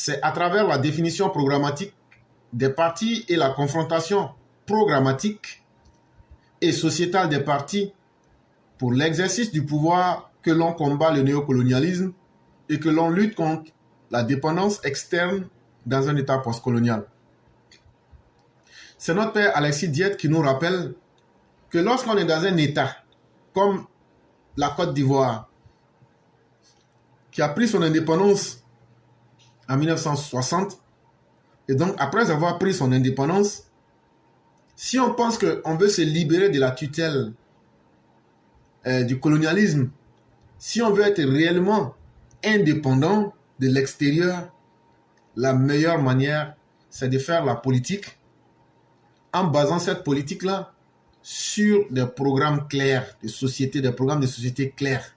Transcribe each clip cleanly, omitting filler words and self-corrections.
C'est à travers la définition programmatique des partis et la confrontation programmatique et sociétale des partis pour l'exercice du pouvoir que l'on combat le néocolonialisme et que l'on lutte contre la dépendance externe dans un État postcolonial. C'est notre père Alexis Diette qui nous rappelle que lorsqu'on est dans un État comme la Côte d'Ivoire, qui a pris son indépendance en 1960, et donc après avoir pris son indépendance, si on pense qu'on veut se libérer de la tutelle du colonialisme, si on veut être réellement indépendant de l'extérieur, la meilleure manière, c'est de faire la politique en basant cette politique-là sur des programmes clairs de société, des programmes de société clairs.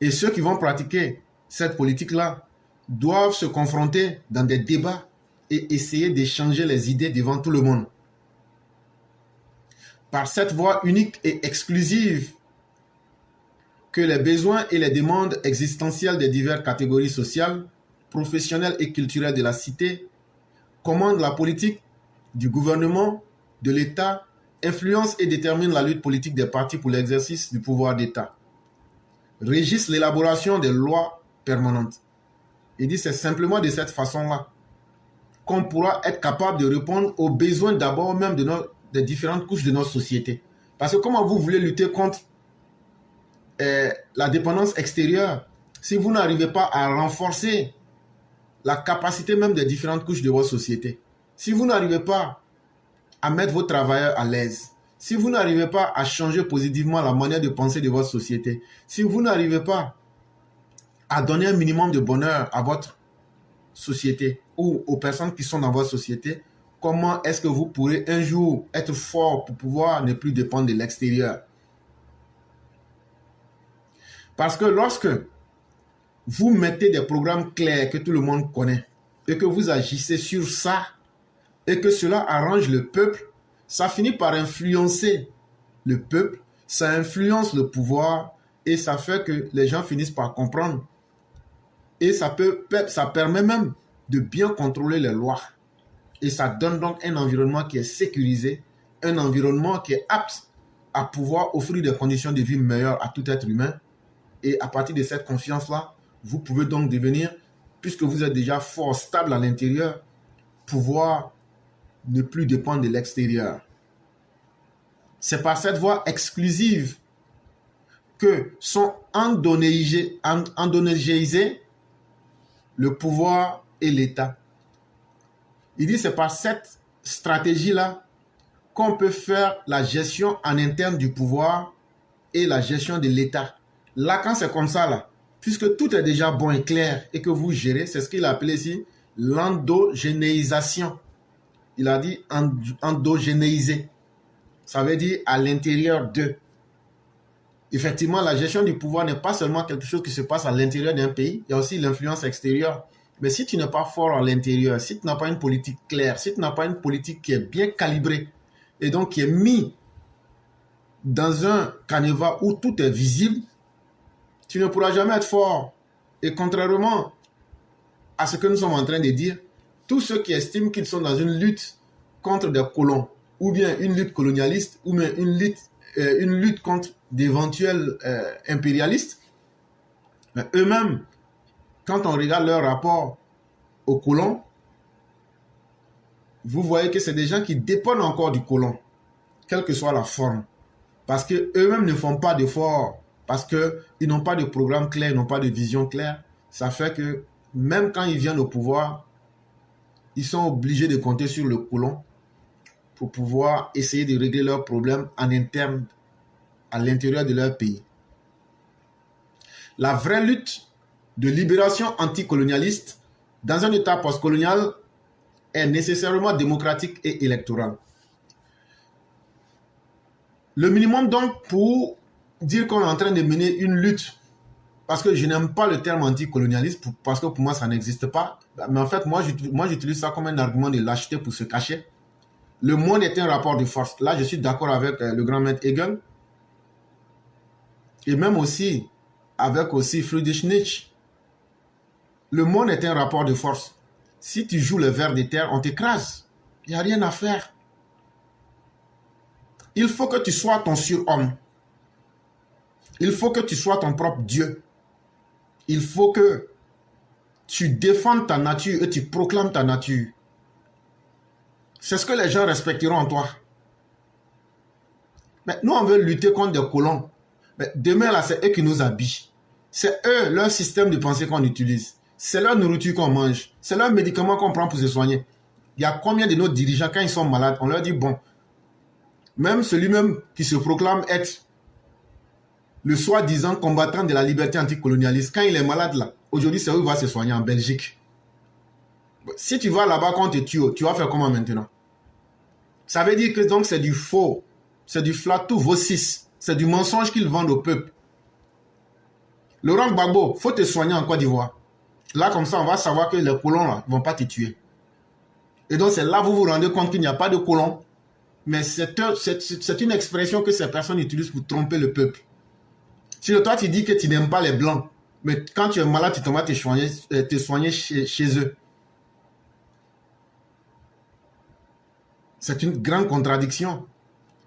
Et ceux qui vont pratiquer cette politique-là doivent se confronter dans des débats et essayer d'échanger les idées devant tout le monde. Par cette voie unique et exclusive que les besoins et les demandes existentielles des diverses catégories sociales, professionnelles et culturelles de la cité commandent la politique du gouvernement, de l'État, influencent et déterminent la lutte politique des partis pour l'exercice du pouvoir d'État, régissent l'élaboration des lois permanentes. Il dit c'est simplement de cette façon-là qu'on pourra être capable de répondre aux besoins d'abord même des différentes couches de notre société. Parce que comment vous voulez lutter contre la dépendance extérieure si vous n'arrivez pas à renforcer la capacité même des différentes couches de votre société? Si vous n'arrivez pas à mettre vos travailleurs à l'aise, si vous n'arrivez pas à changer positivement la manière de penser de votre société, si vous n'arrivez pas à donner un minimum de bonheur à votre société ou aux personnes qui sont dans votre société, comment est-ce que vous pourrez un jour être fort pour pouvoir ne plus dépendre de l'extérieur? Parce que lorsque vous mettez des programmes clairs que tout le monde connaît et que vous agissez sur ça et que cela arrange le peuple, ça finit par influencer le peuple, ça influence le pouvoir et ça fait que les gens finissent par comprendre. Et ça permet même de bien contrôler les lois. Et ça donne donc un environnement qui est sécurisé, un environnement qui est apte à pouvoir offrir des conditions de vie meilleures à tout être humain. Et à partir de cette confiance-là, vous pouvez donc devenir, puisque vous êtes déjà fort stable à l'intérieur, pouvoir ne plus dépendre de l'extérieur. C'est par cette voie exclusive que sont endogénisés le pouvoir et l'État. Il dit c'est par cette stratégie-là qu'on peut faire la gestion en interne du pouvoir et la gestion de l'État. Là, quand c'est comme ça, là, puisque tout est déjà bon et clair et que vous gérez, c'est ce qu'il a appelé ici l'endogénéisation. Il a dit endogénéiser. Ça veut dire à l'intérieur d'eux. Effectivement, la gestion du pouvoir n'est pas seulement quelque chose qui se passe à l'intérieur d'un pays, il y a aussi l'influence extérieure. Mais si tu n'es pas fort à l'intérieur, si tu n'as pas une politique claire, si tu n'as pas une politique qui est bien calibrée et donc qui est mise dans un canevas où tout est visible, tu ne pourras jamais être fort. Et contrairement à ce que nous sommes en train de dire, tous ceux qui estiment qu'ils sont dans une lutte contre des colons, ou bien une lutte colonialiste, ou bien une lutte contre d'éventuels impérialistes, mais eux-mêmes, quand on regarde leur rapport aux colons, vous voyez que c'est des gens qui dépendent encore du colon, quelle que soit la forme. Parce qu'eux-mêmes ne font pas d'efforts, parce qu'ils n'ont pas de programme clair, ils n'ont pas de vision claire. Ça fait que même quand ils viennent au pouvoir, ils sont obligés de compter sur le colon pour pouvoir essayer de régler leurs problèmes en interne, à l'intérieur de leur pays. La vraie lutte de libération anticolonialiste dans un État postcolonial est nécessairement démocratique et électorale. Le minimum donc pour dire qu'on est en train de mener une lutte, parce que je n'aime pas le terme anticolonialiste, parce que pour moi ça n'existe pas, mais en fait moi j'utilise ça comme un argument de lâcheté pour se cacher. Le monde est un rapport de force. Là je suis d'accord avec le grand maître Hegel, et même aussi avec Friedrich Nietzsche. Le monde est un rapport de force. Si tu joues le ver de terre, on t'écrase. Il n'y a rien à faire. Il faut que tu sois ton surhomme. Il faut que tu sois ton propre Dieu. Il faut que tu défendes ta nature et tu proclames ta nature. C'est ce que les gens respecteront en toi. Mais nous, on veut lutter contre des colons. Mais demain, là, c'est eux qui nous habillent. C'est eux, leur système de pensée qu'on utilise. C'est leur nourriture qu'on mange. C'est leurs médicaments qu'on prend pour se soigner. Il y a combien de nos dirigeants, quand ils sont malades, on leur dit, bon, même celui-même qui se proclame être le soi-disant combattant de la liberté anticolonialiste, quand il est malade là, aujourd'hui c'est où il va se soigner, en Belgique. Si tu vas là-bas quand tu vas faire comment maintenant? Ça veut dire que donc c'est du faux, c'est du flatou vocis, c'est du mensonge qu'ils vendent au peuple. Laurent Gbagbo, faut te soigner en Côte d'Ivoire. Là comme ça on va savoir que les colons là, ne vont pas te tuer. Et donc c'est là que vous vous rendez compte qu'il n'y a pas de colons. Mais c'est une expression que ces personnes utilisent pour tromper le peuple. Si toi tu dis que tu n'aimes pas les blancs, mais quand tu es malade, tu vas te soigner chez eux. C'est une grande contradiction.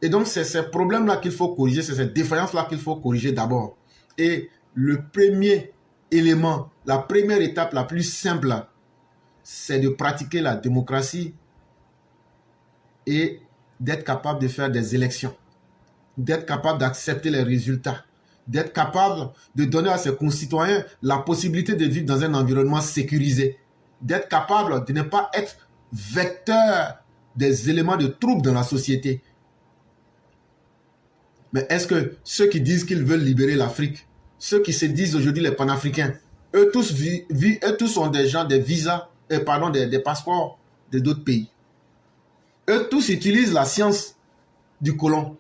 Et donc c'est ces problèmes-là qu'il faut corriger, c'est ces défaillances-là qu'il faut corriger d'abord. Et le premier élément, la première étape la plus simple, c'est de pratiquer la démocratie et d'être capable de faire des élections, d'être capable d'accepter les résultats, d'être capable de donner à ses concitoyens la possibilité de vivre dans un environnement sécurisé, d'être capable de ne pas être vecteur des éléments de trouble dans la société. Mais est-ce que ceux qui disent qu'ils veulent libérer l'Afrique, ceux qui se disent aujourd'hui les panafricains, eux tous ont des gens, des visas, des passeports de d'autres pays. Eux tous utilisent la science du colon.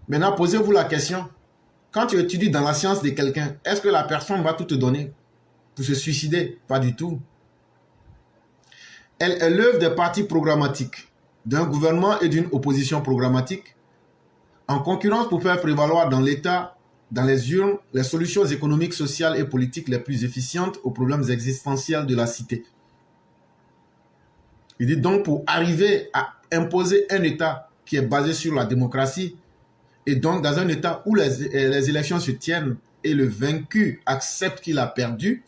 Maintenant, posez-vous la question. Quand tu étudies dans la science de quelqu'un, est-ce que la personne va tout te donner pour se suicider? Pas du tout. Elle est l'œuvre des partis programmatiques, d'un gouvernement et d'une opposition programmatique, en concurrence pour faire prévaloir dans l'État, dans les urnes, les solutions économiques, sociales et politiques les plus efficientes aux problèmes existentiels de la cité. Il dit donc pour arriver à imposer un État qui est basé sur la démocratie, et donc dans un État où les élections se tiennent et le vaincu accepte qu'il a perdu,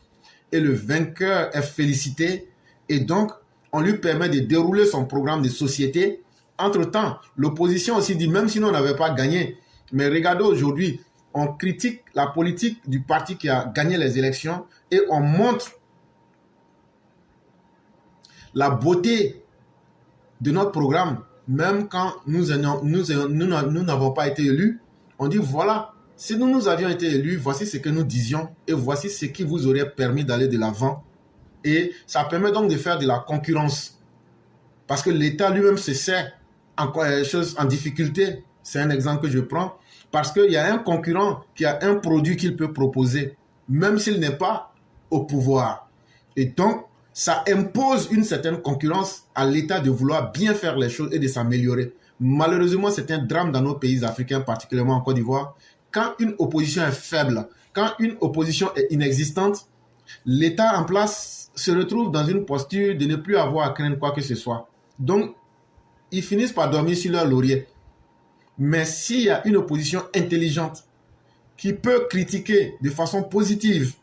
et le vainqueur est félicité, et donc on lui permet de dérouler son programme de société. Entre-temps, l'opposition aussi dit, même si on n'avait pas gagné, mais regardez aujourd'hui, on critique la politique du parti qui a gagné les élections et on montre la beauté de notre programme. Même quand nous n'avons pas été élus, on dit voilà, si nous avions été élus, voici ce que nous disions et voici ce qui vous aurait permis d'aller de l'avant. Et ça permet donc de faire de la concurrence. Parce que l'État lui-même se sert en difficulté. C'est un exemple que je prends. Parce qu'il y a un concurrent qui a un produit qu'il peut proposer, même s'il n'est pas au pouvoir. Et donc, ça impose une certaine concurrence à l'État de vouloir bien faire les choses et de s'améliorer. Malheureusement, c'est un drame dans nos pays africains, particulièrement en Côte d'Ivoire. Quand une opposition est faible, quand une opposition est inexistante, l'État en place se retrouve dans une posture de ne plus avoir à craindre quoi que ce soit. Donc, ils finissent par dormir sur leur laurier. Mais s'il y a une opposition intelligente qui peut critiquer de façon positive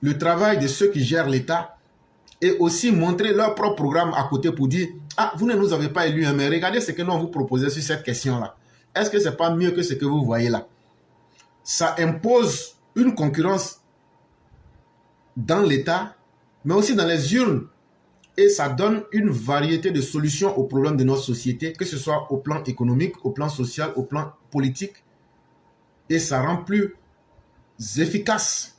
le travail de ceux qui gèrent l'État et aussi montrer leur propre programme à côté pour dire « Ah, vous ne nous avez pas élus, hein, mais regardez ce que nous on vous proposait sur cette question-là. Est-ce que ce n'est pas mieux que ce que vous voyez là ?» Ça impose une concurrence dans l'État, mais aussi dans les urnes. Et ça donne une variété de solutions aux problèmes de notre société, que ce soit au plan économique, au plan social, au plan politique. Et ça rend plus efficace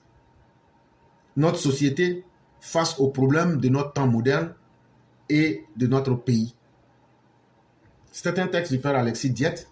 notre société face aux problèmes de notre temps moderne et de notre pays. C'était un texte du père Alexis Diette.